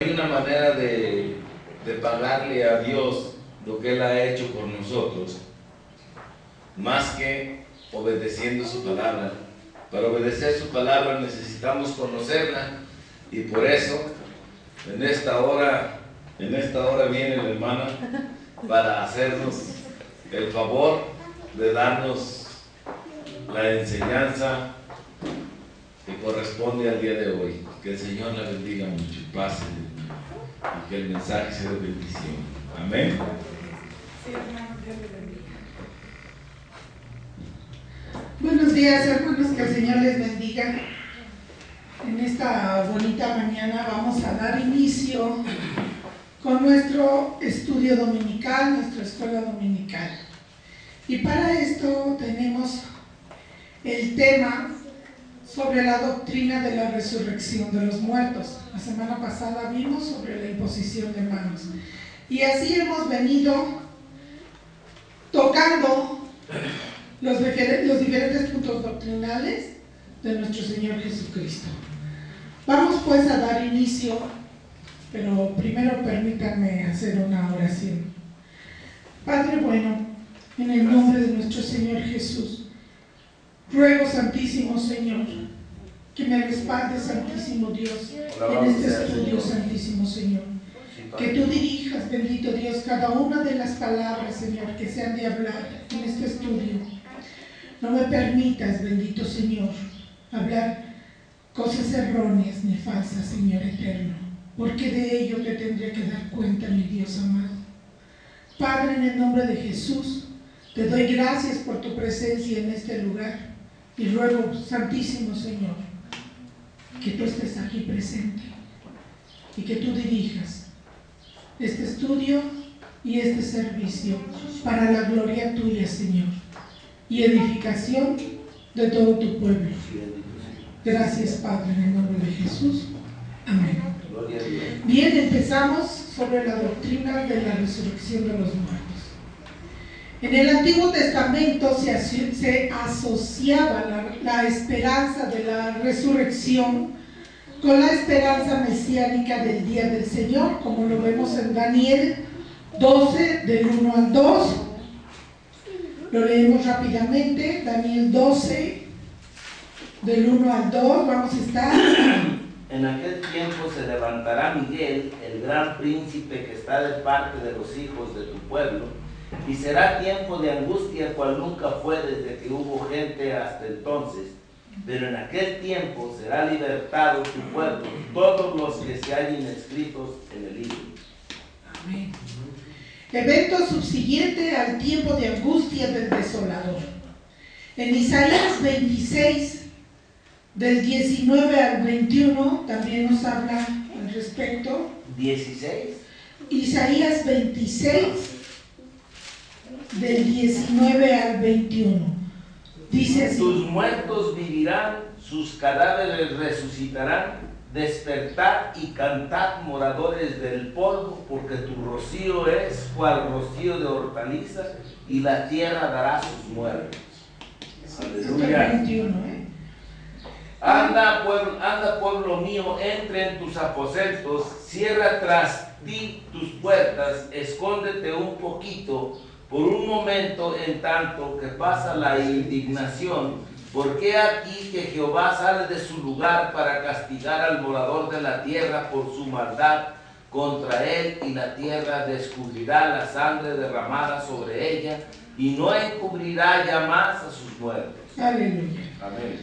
Hay una manera de pagarle a Dios lo que Él ha hecho por nosotros, más que obedeciendo su palabra. Para obedecer su palabra necesitamos conocerla, y por eso en esta hora viene la hermana para hacernos el favor de darnos la enseñanza que corresponde al día de hoy. Que el Señor la bendiga mucho, pase, y que el mensaje sea de bendición. Amén. Sí, hermano, Dios le bendiga. Buenos días, hermanos, que el Señor les bendiga. En esta bonita mañana vamos a dar inicio con nuestro estudio dominical, nuestra escuela dominical. Y para esto tenemos el tema sobre la doctrina de la resurrección de los muertos. La semana pasada vimos sobre la imposición de manos. Y así hemos venido tocando los diferentes puntos doctrinales de nuestro Señor Jesucristo. Vamos pues a dar inicio, pero primero permítanme hacer una oración. Padre bueno, en el nombre de nuestro Señor Jesús, ruego, Santísimo Señor, que me respaldes, Santísimo Dios, en este estudio, Santísimo Señor. Que tú dirijas, bendito Dios, cada una de las palabras, Señor, que se han de hablar en este estudio. No me permitas, bendito Señor, hablar cosas erróneas ni falsas, Señor eterno, porque de ello te tendré que dar cuenta, mi Dios amado. Padre, en el nombre de Jesús, te doy gracias por tu presencia en este lugar y ruego, Santísimo Señor, que tú estés aquí presente y que tú dirijas este estudio y este servicio para la gloria tuya, Señor, y edificación de todo tu pueblo. Gracias, Padre, en el nombre de Jesús. Amén. Bien, empezamos sobre la doctrina de la resurrección de los muertos. En el Antiguo Testamento se asociaba la esperanza de la resurrección con la esperanza mesiánica del día del Señor, como lo vemos en Daniel 12, del 1 al 2. Lo leemos rápidamente, Daniel 12, del 1 al 2, vamos a estar. En aquel tiempo se levantará Miguel, el gran príncipe que está de parte de los hijos de tu pueblo, y será tiempo de angustia cual nunca fue desde que hubo gente hasta entonces, pero en aquel tiempo será libertado tu pueblo, todos los que se hallen escritos en el libro. Amén. Evento subsiguiente al tiempo de angustia del desolador. En Isaías 26, del 19 al 21, también nos habla al respecto. 16. Isaías 26, del 19 al 21. Dice así: tus muertos vivirán, sus cadáveres resucitarán. Despertad y cantad, moradores del polvo, porque tu rocío es cual rocío de hortaliza, y la tierra dará sus muertos. Aleluya. 21, Anda, pueblo mío, entre en tus aposentos, cierra tras ti tus puertas, escóndete un poquito, por un momento, en tanto que pasa la indignación. Porque aquí que Jehová sale de su lugar para castigar al morador de la tierra por su maldad contra él, y la tierra descubrirá la sangre derramada sobre ella, y no encubrirá ya más a sus muertos. Aleluya. Amén.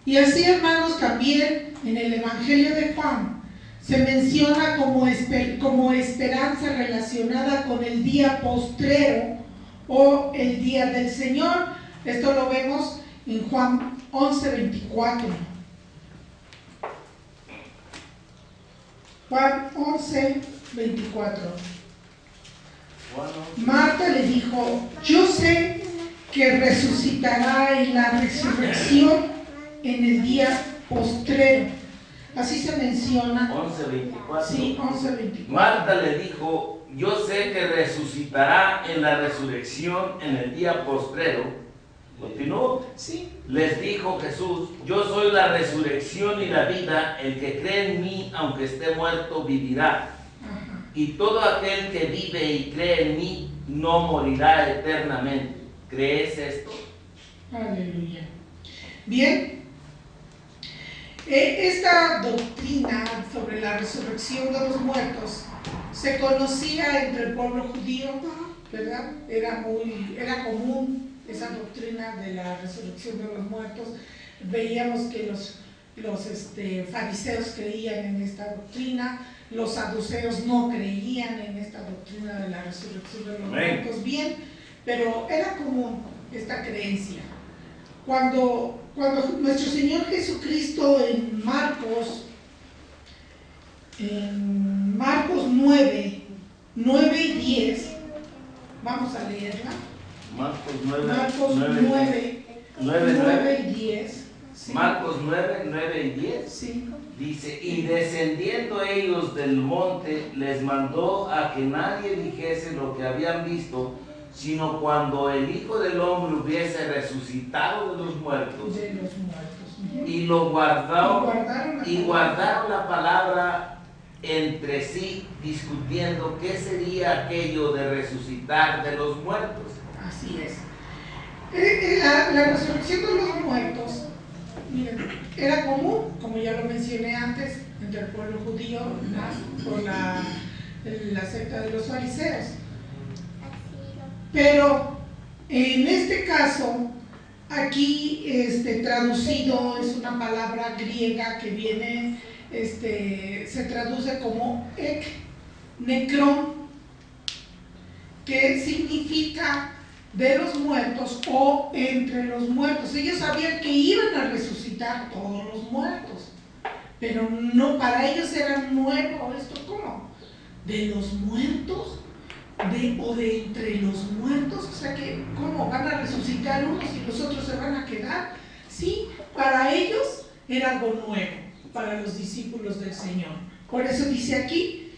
Y así, hermanos, también en el Evangelio de Juan se menciona como esperanza relacionada con el día postrero o el día del Señor. Esto lo vemos en Juan 11:24. Juan 11:24. Marta le dijo: yo sé que resucitará en la resurrección en el día postrero. Así se menciona. 11:24. Sí, 11:24. Marta le dijo: yo sé que resucitará en la resurrección en el día postrero. Continúo. Sí. Les dijo Jesús: yo soy la resurrección y la vida, el que cree en mí, aunque esté muerto, vivirá. Ajá. Y todo aquel que vive y cree en mí, no morirá eternamente. ¿Crees esto? Aleluya. Bien. Esta doctrina sobre la resurrección de los muertos se conocía entre el pueblo judío, ¿verdad? Era común esa doctrina de la resurrección de los muertos. Veíamos que los fariseos creían en esta doctrina, los saduceos no creían en esta doctrina de la resurrección de los muertos. Bien, pero era común esta creencia. Cuando nuestro Señor Jesucristo en Marcos 9 y 10, vamos a leerla. Marcos 9, Marcos 9 y 10. Sí. Marcos 9 y 10. Sí. Dice: y descendiendo ellos del monte, les mandó a que nadie dijese lo que habían visto, sino cuando el Hijo del Hombre hubiese resucitado de los muertos. Y lo guardaron la palabra entre sí, discutiendo qué sería aquello de resucitar de los muertos. Así es. La resurrección de los muertos, miren, era común, como ya lo mencioné antes, entre el pueblo judío, más por la secta de los fariseos. Pero en este caso, aquí traducido es una palabra griega que viene, se traduce como ek, necrón, que significa de los muertos o entre los muertos. Ellos sabían que iban a resucitar todos los muertos, pero no, para ellos era nuevo esto. ¿Cómo? ¿De los muertos? ¿O de entre los muertos? O sea que, ¿cómo van a resucitar unos y los otros se van a quedar? Sí, para ellos era algo nuevo, para los discípulos del Señor. Por eso dice aquí,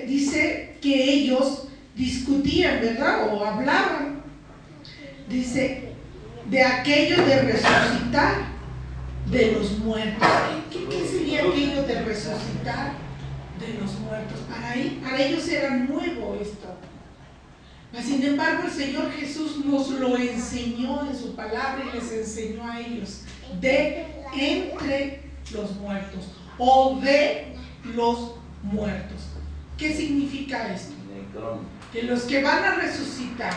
dice que ellos discutían, ¿verdad? O hablaban, dice, de aquello de resucitar de los muertos. ¿Qué sería aquello de resucitar de los muertos? Para ellos era nuevo esto. Sin embargo, el Señor Jesús nos lo enseñó en su palabra y les enseñó a ellos de entre los muertos o de los muertos. ¿Qué significa esto? Que los que van a resucitar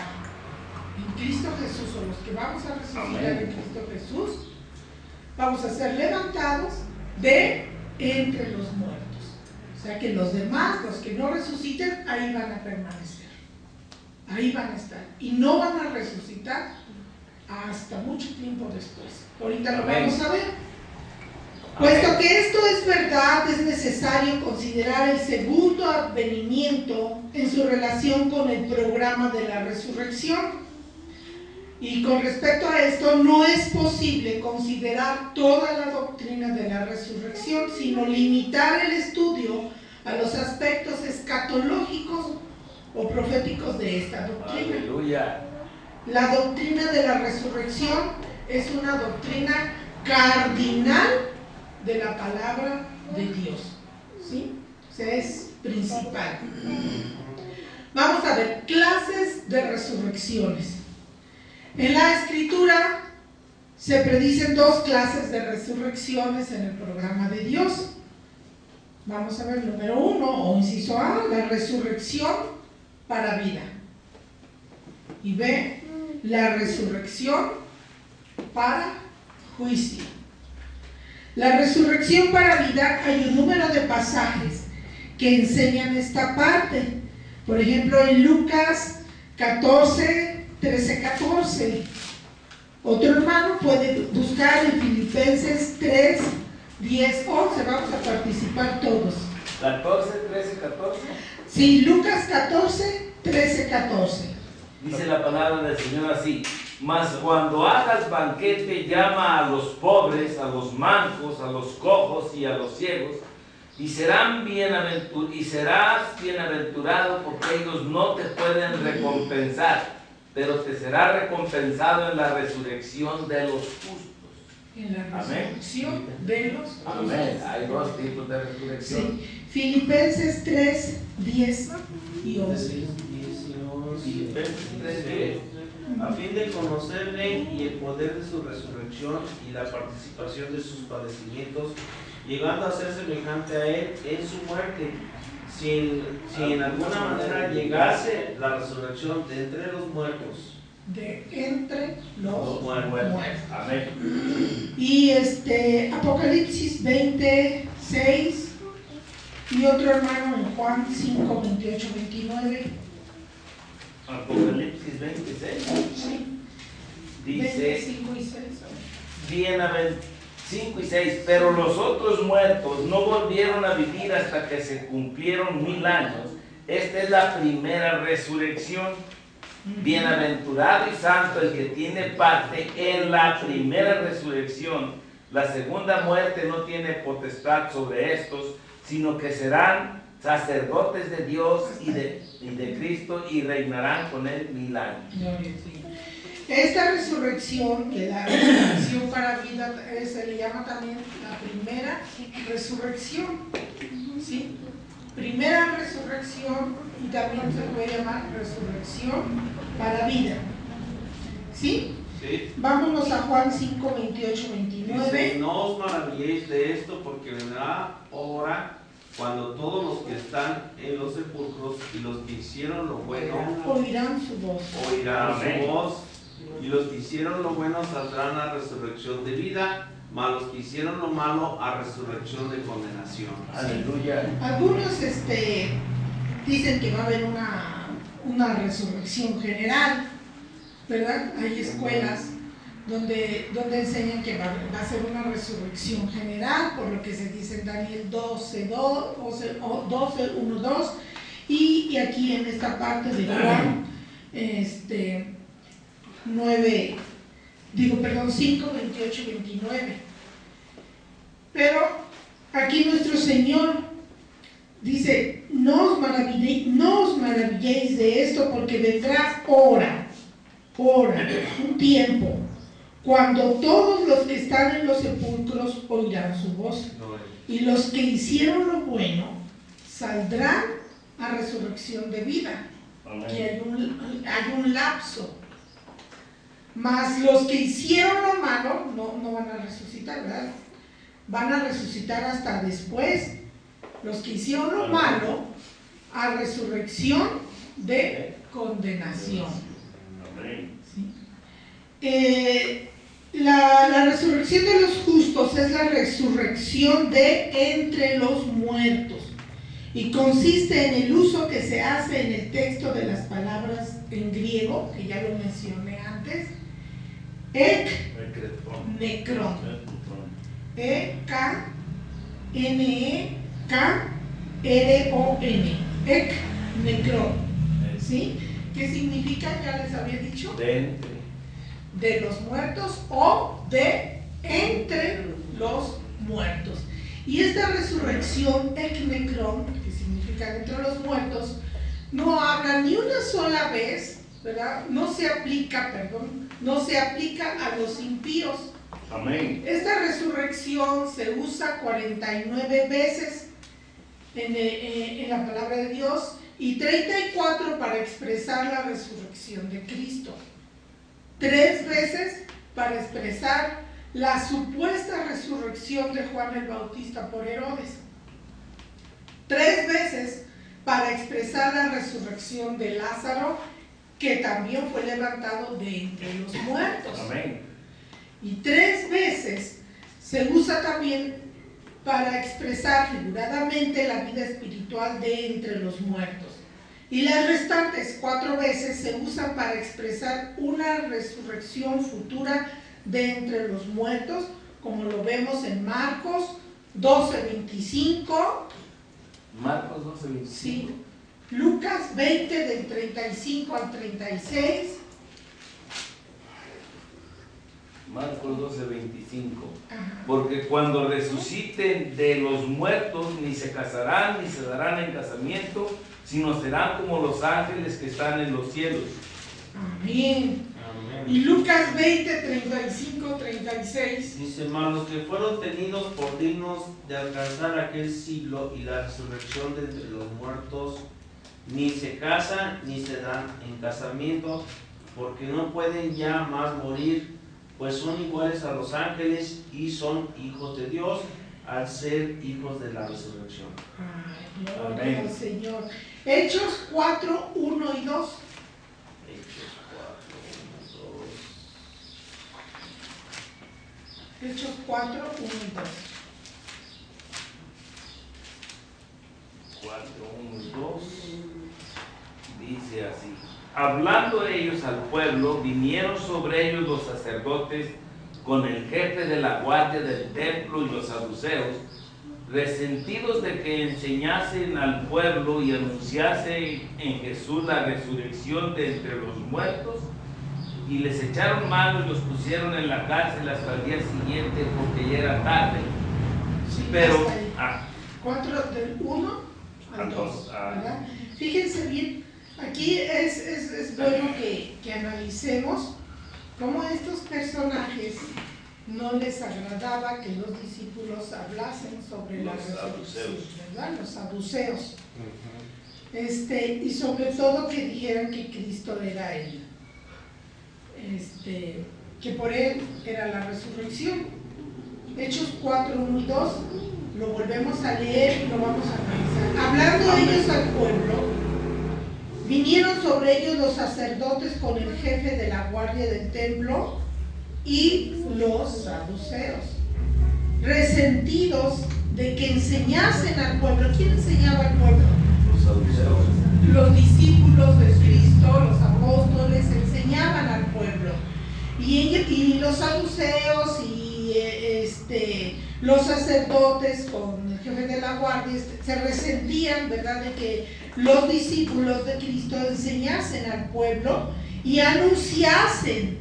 en Cristo Jesús, o los que vamos a resucitar en Cristo Jesús, vamos a ser levantados de entre los muertos. O sea que los demás, los que no resuciten, ahí van a permanecer, ahí van a estar, y no van a resucitar hasta mucho tiempo después. Ahorita lo vamos a ver. Puesto que esto es verdad, es necesario considerar el segundo advenimiento en su relación con el programa de la resurrección. Y con respecto a esto, no es posible considerar toda la doctrina de la resurrección, sino limitar el estudio a los aspectos escatológicos o proféticos de esta doctrina. Aleluya. La doctrina de la resurrección es una doctrina cardinal de la palabra de Dios, ¿sí? O sea, es principal. Vamos a ver, clases de resurrecciones. En la Escritura se predicen 2 clases de resurrecciones en el programa de Dios. Vamos a ver, número 1, o inciso A, la resurrección para vida. Y B, la resurrección para juicio. La resurrección para vida, hay un número de pasajes que enseñan esta parte. Por ejemplo, en Lucas 14, 13, 14. Otro hermano puede buscar en Filipenses 3, 10, 11. Vamos a participar todos. 14, 13, 14. Sí, Lucas 14, 13, 14. Dice la palabra del Señor así: mas cuando hagas banquete, llama a los pobres, a los mancos, a los cojos y a los ciegos, y serás bienaventurado, porque ellos no te pueden recompensar. pero te será recompensado en la resurrección de los justos. En la Amén. resurrección de los justos. Amén. Hay dos tipos de resurrección. Sí. Filipenses 3, 10 y 11. Filipenses 3:10. A fin de conocerle y el poder de su resurrección y la participación de sus padecimientos, llegando a ser semejante a él en su muerte, si en alguna manera llegase la resurrección de entre los muertos. De entre los muertos. Amén. Y Apocalipsis 26 y otro hermano en Juan 5, 28, 29. Apocalipsis 26 Sí, dice, 25 y 6. bienaventurados 5 y 6, pero los otros muertos no volvieron a vivir hasta que se cumplieron 1000 años. Esta es la primera resurrección. Bienaventurado y santo el que tiene parte en la primera resurrección. La segunda muerte no tiene potestad sobre estos, sino que serán sacerdotes de Dios y de Cristo y reinarán con él 1000 años. Esta resurrección, que la resurrección para vida se le llama también la primera resurrección, ¿sí? Primera resurrección, y también se puede llamar resurrección para vida, ¿sí? ¿Sí? Vámonos a Juan 5, 28, Dice, 29. no os maravilléis de esto, porque vendrá hora cuando todos los que están en los sepulcros y los que hicieron lo bueno Oirán su voz. oirán Amén. su voz, y los que hicieron lo bueno saldrán a resurrección de vida, mas los que hicieron lo malo a resurrección de condenación. Aleluya. Algunos dicen que va a haber una resurrección general, ¿verdad? Hay escuelas donde enseñan que va a ser una resurrección general, por lo que se dice en Daniel 12, 1, 2, y aquí en esta parte de Juan 5, 28, 29. Pero aquí nuestro Señor dice, no os maravilléis de esto, porque vendrá hora, un tiempo, cuando todos los que están en los sepulcros oirán su voz, y los que hicieron lo bueno saldrán a resurrección de vida. Amén. Que hay un lapso. Mas los que hicieron lo malo no van a resucitar, ¿verdad? Van a resucitar hasta después. Los que hicieron lo malo a resurrección de condenación. Amén. ¿Sí? La resurrección de los justos es la resurrección de entre los muertos y consiste en el uso que se hace en el texto de las palabras en griego, que ya lo mencioné antes, ek necron, E-K-N-E-K-R-O-N, ek necron, ¿sí? ¿Qué significa? Ya les había dicho. De los muertos o de entre los muertos. Y esta resurrección, ek necron, que significa entre los muertos, no habla ni una sola vez, ¿verdad? No se aplica a los impíos. Amén. Esta resurrección se usa 49 veces en la palabra de Dios y 34 para expresar la resurrección de Cristo. 3 veces para expresar la supuesta resurrección de Juan el Bautista por Herodes. 3 veces para expresar la resurrección de Lázaro, que también fue levantado de entre los muertos. Amén. Y 3 veces se usa también para expresar figuradamente la vida espiritual de entre los muertos. Y las restantes 4 veces se usan para expresar una resurrección futura de entre los muertos, como lo vemos en Marcos 12:25. Marcos 12:25. Sí. Lucas 20 del 35 al 36. Marcos 12:25. Ajá. Porque cuando resuciten de los muertos, ni se casarán ni se darán en casamiento, sino serán como los ángeles que están en los cielos. Amén. Amén. Y Lucas 20, 35, 36. Dice, mas los que fueron tenidos por dignos de alcanzar aquel siglo y la resurrección de entre los muertos, ni se casan ni se dan en casamiento, porque no pueden ya más morir, pues son iguales a los ángeles y son hijos de Dios al ser hijos de la resurrección. Ay, gloria Amén. al Señor. Hechos 4, 1 y 2. Hechos 4, 1, 2. Hechos 4, 1 y 2. 4, 1 y 2, dice así: hablando ellos al pueblo, vinieron sobre ellos los sacerdotes con el jefe de la guardia del templo y los saduceos, resentidos de que enseñasen al pueblo y anunciasen en Jesús la resurrección de entre los muertos, y les echaron mano y los pusieron en la cárcel hasta el día siguiente, porque ya era tarde. Sí, Pero, hasta ahí. 4 del 1 al 2. ¿Verdad? Fíjense bien, aquí es bueno que analicemos cómo estos personajes no les agradaba que los discípulos hablasen sobre la Los resurrección, saduceos. ¿verdad? Los saduceos. Y sobre todo que dijeran que Cristo era él, que por él era la resurrección. Hechos 4, 1 y 2, lo volvemos a leer y lo vamos a analizar. Hablando ellos al pueblo, vinieron sobre ellos los sacerdotes con el jefe de la guardia del templo y los saduceos, resentidos de que enseñasen al pueblo. ¿Quién enseñaba al pueblo? Los saduceos. Los discípulos de Cristo, los apóstoles, enseñaban al pueblo. Y los saduceos y los sacerdotes con el jefe de la guardia se resentían, ¿verdad?, de que los discípulos de Cristo enseñasen al pueblo y anunciasen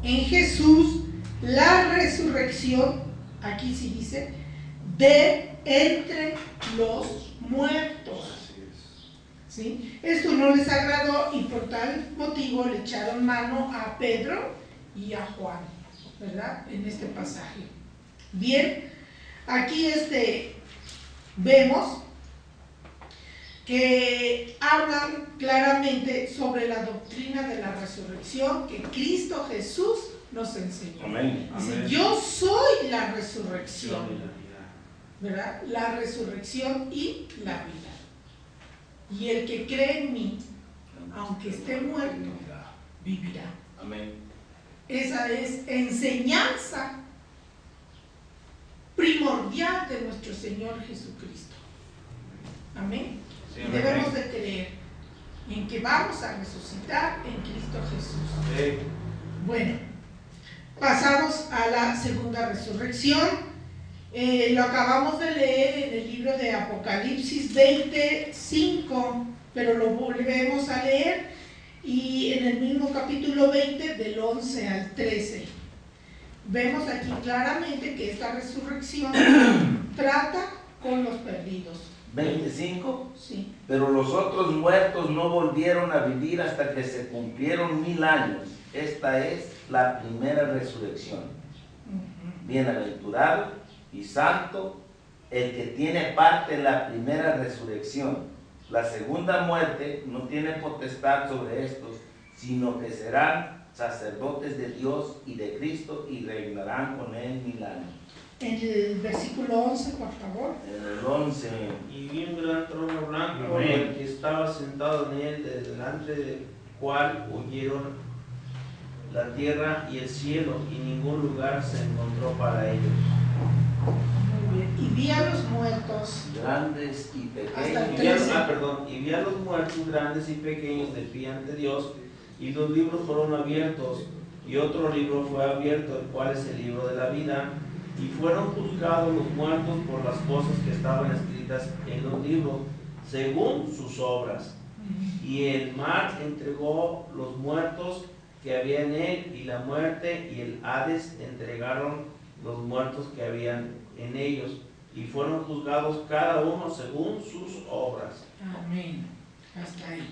en Jesús la resurrección, aquí sí dice, de entre los muertos. ¿Sí? Esto no les agradó y por tal motivo le echaron mano a Pedro y a Juan, ¿verdad?, en este pasaje. Bien, aquí vemos que hablan claramente sobre la doctrina de la resurrección que Cristo Jesús nos enseñó. Amén. Dice, yo soy la resurrección, ¿verdad? La resurrección y la vida. Y el que cree en mí, aunque esté muerto, vivirá. Amén. Esa es enseñanza primordial de nuestro Señor Jesucristo. Amén. Sí, Y amén. debemos de creer en que vamos a resucitar en Cristo Jesús. Sí. Bueno, pasamos a la segunda resurrección. Lo acabamos de leer en el libro de Apocalipsis 25, pero lo volvemos a leer y en el mismo capítulo 20 del 11 al 13. Vemos aquí claramente que esta resurrección trata con los perdidos. 25. Sí. Pero los otros muertos no volvieron a vivir hasta que se cumplieron 1000 años. Esta es la primera resurrección. Bienaventurado y santo el que tiene parte en la primera resurrección. La segunda muerte no tiene potestad sobre estos, sino que serán sacerdotes de Dios y de Cristo y reinarán con él 1000 años. En el versículo 11, por favor. En el 11. Y vi un gran trono blanco, Amén. el que estaba sentado en él, de delante del cual huyeron la tierra y el cielo, y ningún lugar se encontró para ellos. Muy bien. Y vi a los muertos. Grandes y Hasta el pequeños. Y vi a los muertos grandes y pequeños de pie ante Dios, y los libros fueron abiertos, y otro libro fue abierto, el cual es el libro de la vida, y fueron juzgados los muertos por las cosas que estaban escritas en los libros, según sus obras. Y el mar entregó los muertos que había en él, y la muerte y el Hades entregaron los muertos que habían en ellos, y fueron juzgados cada uno según sus obras. Amén. Hasta ahí.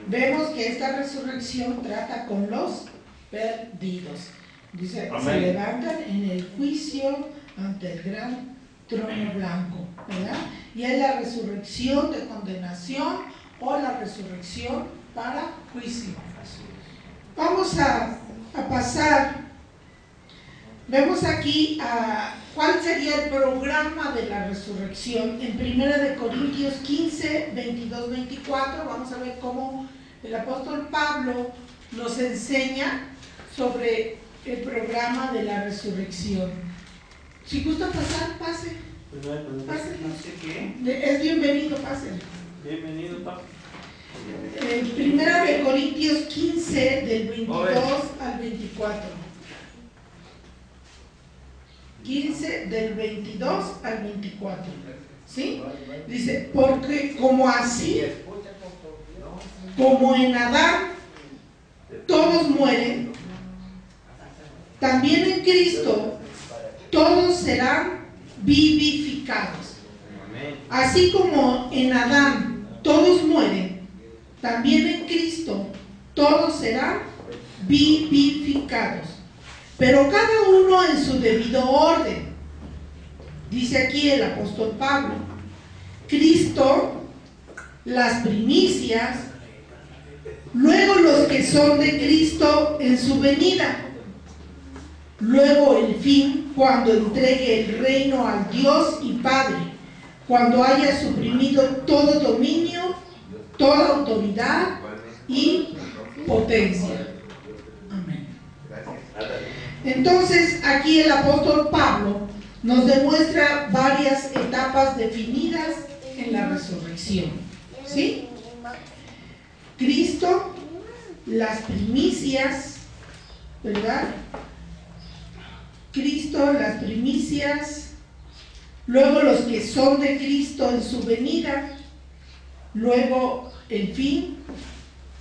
Vemos que esta resurrección trata con los perdidos. Dice, Amén. se levantan en el juicio ante el gran trono blanco, ¿verdad? Y es la resurrección de condenación o la resurrección para juicio. Vamos a pasar. Vemos aquí cuál sería el programa de la resurrección. En 1 Corintios 15, 22, 24, vamos a ver cómo el apóstol Pablo nos enseña sobre el programa de la resurrección. Si gusta pasar, pase. Pase. No sé qué. Es bienvenido, pase. Bienvenido, papá. En 1 Corintios 15, del 22 al 24. 15 del 22 al 24, ¿sí? Dice, porque como así, como en Adán todos mueren, también en Cristo todos serán vivificados. Así como en Adán todos mueren, también en Cristo todos serán vivificados. Pero cada uno en su debido orden. Dice aquí el apóstol Pablo, Cristo, las primicias, luego los que son de Cristo en su venida, luego el fin, cuando entregue el reino al Dios y Padre, cuando haya suprimido todo dominio, toda autoridad y potencia. Amén. Entonces, aquí el apóstol Pablo nos demuestra varias etapas definidas en la resurrección. ¿Sí? Cristo, las primicias, ¿verdad? Cristo, las primicias, luego los que son de Cristo en su venida, luego el fin,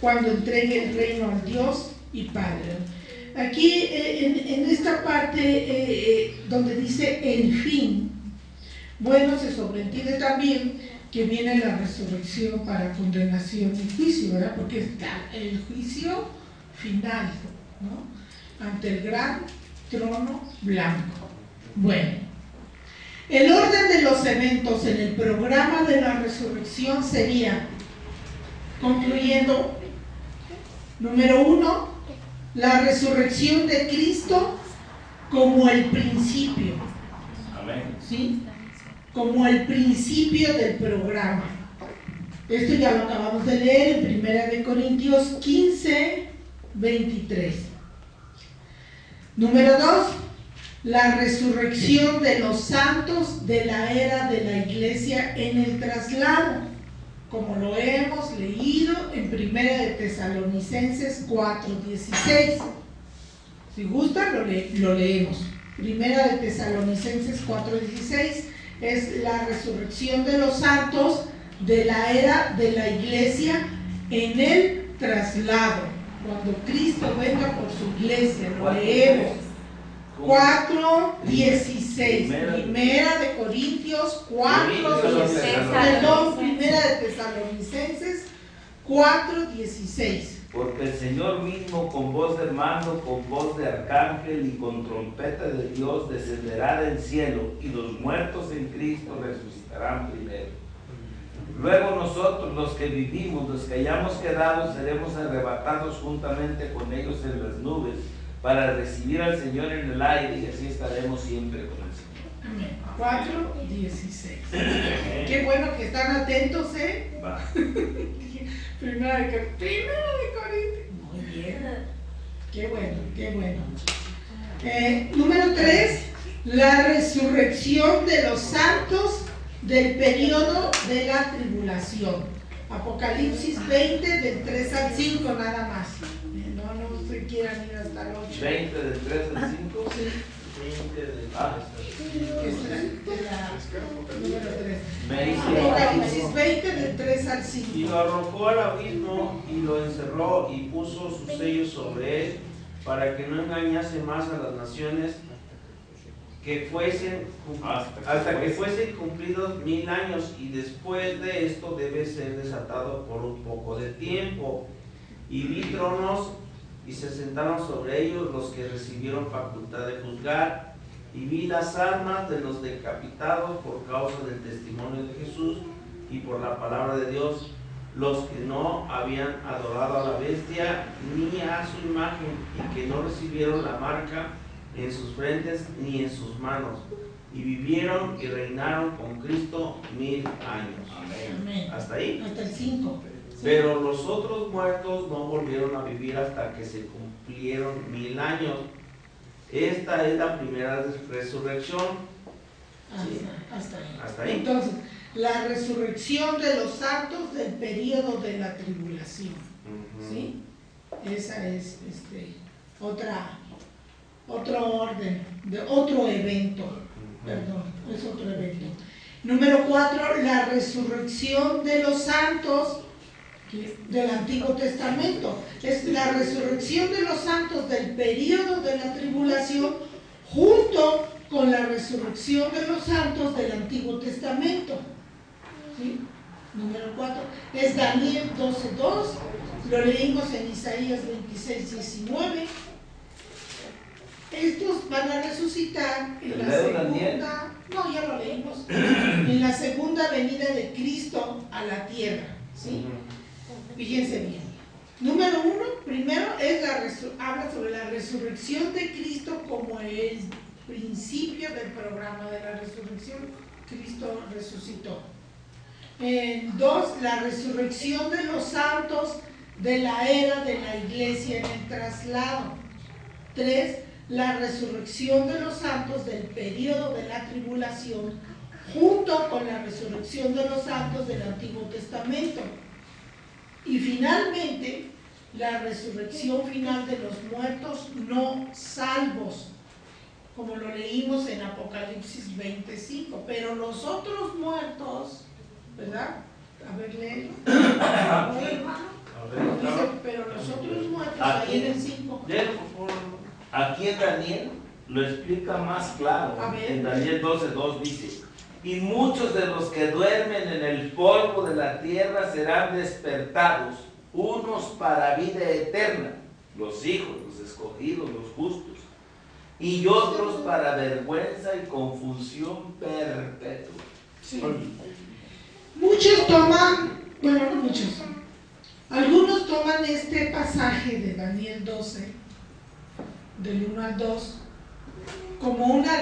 cuando entregue el reino al Dios y Padre. Aquí en esta parte donde dice el fin, bueno, se sobreentiende también que viene la resurrección para condenación y juicio, ¿verdad? Porque está el juicio final, ¿no? Ante el gran trono blanco. Bueno, el orden de los eventos en el programa de la resurrección sería, concluyendo, número 1, la resurrección de Cristo como el principio. Amén. ¿Sí? Como el principio del programa. Esto ya lo acabamos de leer en 1 Corintios 15, 23. Número 2, la resurrección de los santos de la era de la iglesia en el traslado, como lo hemos leído en 1 de Tesalonicenses 4:16. Si gustan, lo leemos. 1 de Tesalonicenses 4:16 es la resurrección de los santos de la era de la iglesia en el traslado, cuando Cristo venga por su iglesia. Lo leemos. 4:16. Primera de Corintios 4:16. Perdón, Primera de Tesalonicenses 4:16. Porque el Señor mismo, con voz de mando, con voz de arcángel y con trompeta de Dios, descenderá del cielo, y los muertos en Cristo resucitarán primero. Luego nosotros, los que vivimos, los que hayamos quedado, seremos arrebatados juntamente con ellos en las nubes, para recibir al Señor en el aire, y así estaremos siempre con el Señor. Amén. 4:16. Qué bueno que están atentos, ¿eh? Va. Primera de Corintios. Muy bien. Qué bueno, qué bueno. Número 3, la resurrección de los santos del periodo de la tribulación. Apocalipsis 20, del 3 al 5, nada más. No se quieran ir hasta el 8. 20 del 3 al 5. Sí. 20 del Número 3. Me dice Apocalipsis 20, del 3 al 5. Y lo arrojó al abismo y lo encerró y puso sus sellos sobre él, para que no engañase más a las naciones, hasta que fuesen cumplidos 1000 años, y después de esto debe ser desatado por un poco de tiempo. Y vi tronos y se sentaron sobre ellos los que recibieron facultad de juzgar, y vi las almas de los decapitados por causa del testimonio de Jesús y por la palabra de Dios, los que no habían adorado a la bestia ni a su imagen, y que no recibieron la marca en sus frentes ni en sus manos, y vivieron y reinaron con Cristo 1000 años. Amén. ¿Hasta ahí? Hasta el 5. Pero los otros muertos no volvieron a vivir hasta que se cumplieron 1000 años. Esta es la primera resurrección. Hasta ahí. ¿Hasta ahí? Entonces, la resurrección de los santos del periodo de la tribulación. ¿Sí? Esa es otro orden, de otro evento. Perdón, es otro evento. Número 4, la resurrección de los santos del Antiguo Testamento. Es la resurrección de los santos del periodo de la tribulación junto con la resurrección de los santos del Antiguo Testamento. ¿Sí? Número 4 es Daniel 12:2, lo leímos en Isaías 26:19. Estos van a resucitar en la segunda, no, ya lo leímos, en la segunda venida de Cristo a la tierra. ¿Sí? Fíjense bien. Número 1, primero habla sobre la resurrección de Cristo como el principio del programa de la resurrección. Cristo resucitó. 2, la resurrección de los santos de la era de la iglesia en el traslado. 3, la resurrección de los santos del periodo de la tribulación junto con la resurrección de los santos del Antiguo Testamento. Y finalmente, la resurrección final de los muertos no salvos, como lo leímos en Apocalipsis 20:5. Pero los otros muertos, ¿verdad? A ver, léelo. Dice, pero los otros muertos, ahí en el 5. Aquí en Daniel lo explica más claro. En Daniel 12:2 dice: y muchos de los que duermen en el polvo de la tierra serán despertados, unos para vida eterna, los hijos, los escogidos, los justos, y otros para vergüenza y confusión perpetua. Sí. Muchos toman, bueno, no muchos, algunos toman este pasaje de Daniel 12, del 1 al 2, como una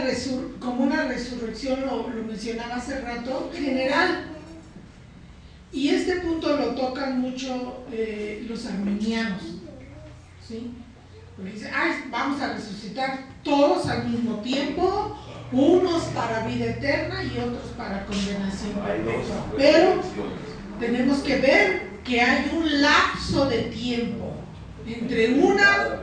resurrección, lo mencionaba hace rato, general. Y este punto lo tocan mucho los arminianos, ¿sí? Porque dicen, vamos a resucitar todos al mismo tiempo, unos para vida eterna y otros para condenación perpetua. Pero tenemos que ver que hay un lapso de tiempo entre una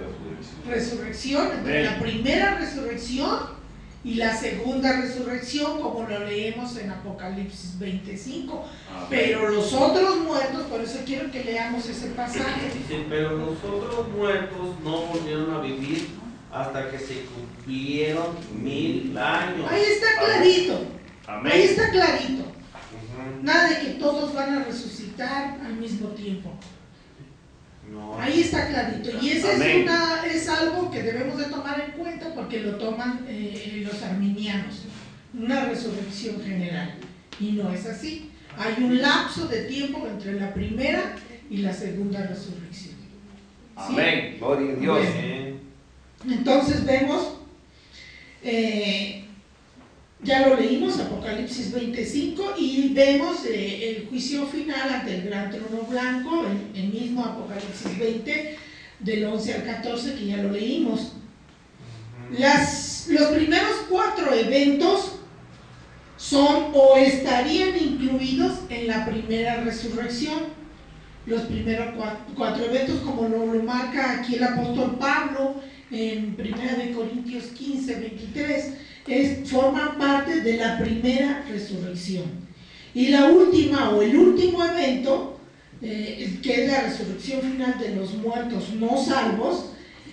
resurrección, entre la primera resurrección y la segunda resurrección, como lo leemos en Apocalipsis 20:5. Pero los otros muertos, por eso quiero que leamos ese pasaje. Dice, pero los otros muertos no volvieron a vivir hasta que se cumplieron 1000 años. Ahí está clarito. Amén. Ahí está clarito. Nada de que todos van a resucitar al mismo tiempo. No. Ahí está clarito. Y ese es algo que debemos de tomar en cuenta porque lo toman los arminianos. Una resurrección general. Y no es así. Hay un lapso de tiempo entre la primera y la segunda resurrección. ¿Sí? Amén. Gloria a Dios. Bien. Entonces vemos, ya lo leímos, Apocalipsis 20:5, y vemos el juicio final ante el gran trono blanco, el mismo Apocalipsis 20, del 11 al 14, que ya lo leímos. Los primeros 4 eventos son o estarían incluidos en la primera resurrección. Los primeros 4 eventos, como lo marca aquí el apóstol Pablo en 1 Corintios 15:23, forman parte de la primera resurrección. Y la última o el último evento, que es la resurrección final de los muertos no salvos,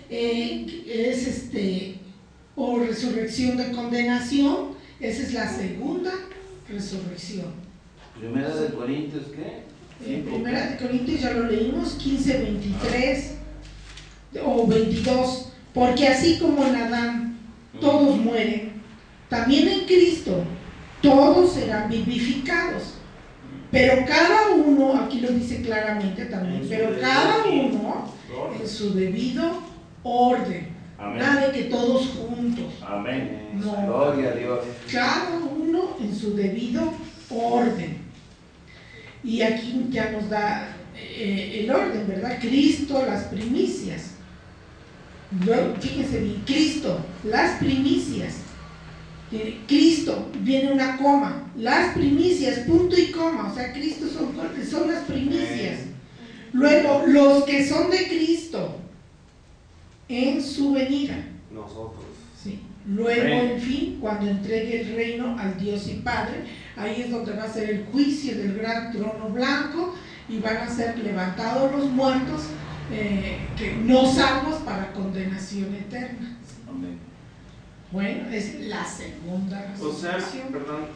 es o resurrección de condenación, esa es la segunda resurrección. Primera de Corintios, ¿qué? Primera de Corintios ya lo leímos, 15, 23 o 22, porque así como en Adán todos mueren, también en Cristo todos serán vivificados, pero cada uno, aquí lo dice claramente también, pero cada uno en su debido orden. Amén. Nada de que todos juntos. Amén. No. Gloria a Dios. Cada uno en su debido orden. Y aquí ya nos da el orden, ¿verdad? Cristo, las primicias. Luego, fíjense bien, Cristo, las primicias. Cristo, viene una coma. Las primicias, punto y coma. O sea, Cristo son las primicias. Luego, los que son de Cristo en su venida. Nosotros. Sí. Luego, en fin, cuando entregue el reino al Dios y Padre, ahí es donde va a ser el juicio del gran trono blanco y van a ser levantados los muertos que no salvos para condenación eterna. Amén. Bueno, es la segunda O sea, resurrección. perdón,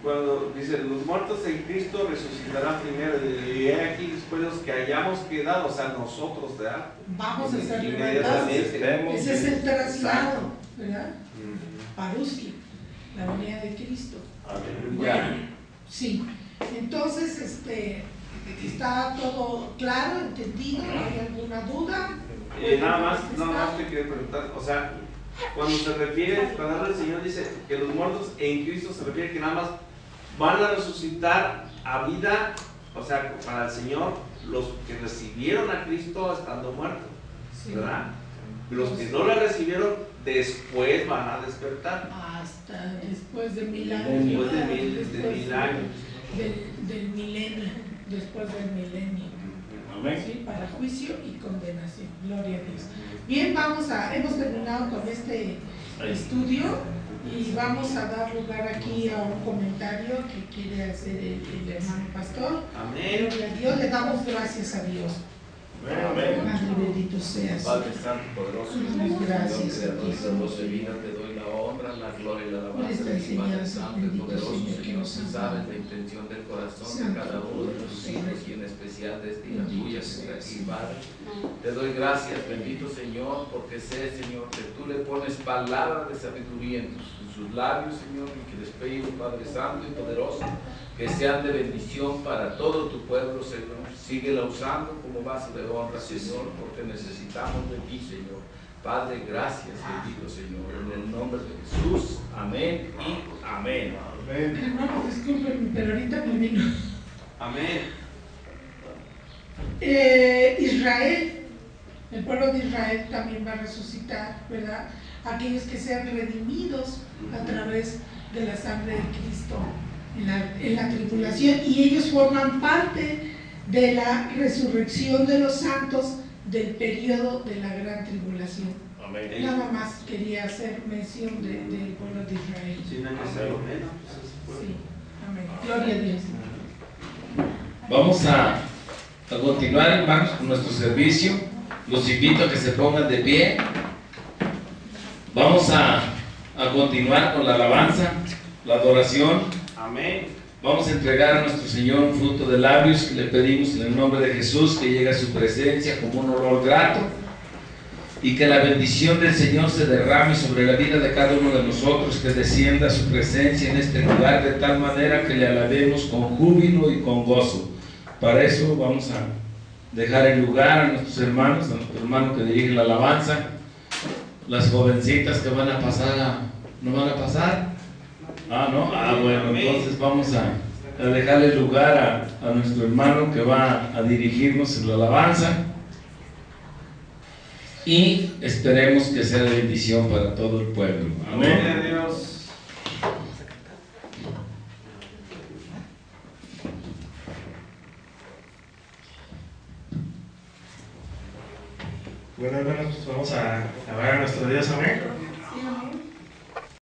cuando dice los muertos en Cristo resucitarán primero, y aquí después los que hayamos quedado, o sea, nosotros, ¿verdad? Vamos a ser levantados. Inmediatamente. Ese es el traslado, ¿verdad? Ujú. Parusia, la venida de Cristo. Aleluya. Sí, entonces está todo claro, entendido, ¿hay alguna duda? Nada más te quería preguntar, o sea, cuando se refiere, cuando el Señor dice que los muertos en Cristo, se refiere que nada más van a resucitar a vida, o sea, para el Señor, los que recibieron a Cristo estando muertos, Sí. ¿verdad? Los que no lo recibieron después van a despertar. Hasta después de 1000 años. Después de ¿verdad? mil Después años. Del milenio, después del milenio. Amén. ¿Sí? Para juicio y condenación. Gloria a Dios. Bien, hemos terminado con este estudio y vamos a dar lugar aquí a un comentario que quiere hacer el hermano pastor. Amén. Gloria a Dios, le damos gracias a Dios. Amén. Padre bendito seas. Padre Santo, poderoso, Gracias, Señor, creador de Santísimo. la voz de vida, te doy la honra, la gloria y la Por alabanza esta de ti, Padre enseñanza, Santo y bendito poderoso, Señor, que Señor, nos tú has sabes dado. la intención del corazón de Santo, cada uno de tus poderoso, hijos y en especial de esta hija Bendito tuya que está seas. aquí, Padre. Te doy gracias, bendito Señor, porque sé, Señor, que tú le pones palabras de sabiduría en sus labios, Señor, y que les pido, Padre Santo y poderoso, que sean de bendición para todo tu pueblo, Señor. Síguela usando como vaso de honra, Señor, porque necesitamos de ti, Señor. Padre, gracias, bendito Señor, en el nombre de Jesús. Amén y amén. Hermano, discúlpenme, pero ahorita me vino. Amén. Israel, el pueblo de Israel también va a resucitar, ¿verdad? Aquellos que sean redimidos a través de la sangre de Cristo en la tribulación, y ellos forman parte de la resurrección de los santos del periodo de la gran tribulación. Amén. Nada más quería hacer mención del pueblo de Israel. Sí, no hay que hacerlo menos. Pues, Sí, amén. Gloria a Dios. Vamos a continuar, hermanos, con nuestro servicio. Los invito a que se pongan de pie. Vamos a continuar con la alabanza, la adoración. amén. Vamos a entregar a nuestro Señor un fruto de labios que le pedimos en el nombre de Jesús, que llegue a su presencia como un olor grato, y que la bendición del Señor se derrame sobre la vida de cada uno de nosotros, que descienda a su presencia en este lugar de tal manera que le alabemos con júbilo y con gozo. Para eso vamos a dejar el lugar a nuestros hermanos, a nuestro hermano que dirige la alabanza, las jovencitas que van a pasar, ¿no van a pasar? Ah, no, bueno, entonces vamos a dejarle lugar a nuestro hermano que va a dirigirnos en la alabanza, y esperemos que sea de bendición para todo el pueblo. Gloria a Amén. Dios. Bueno, hermanos, pues vamos a alabar a nuestro Dios, amén.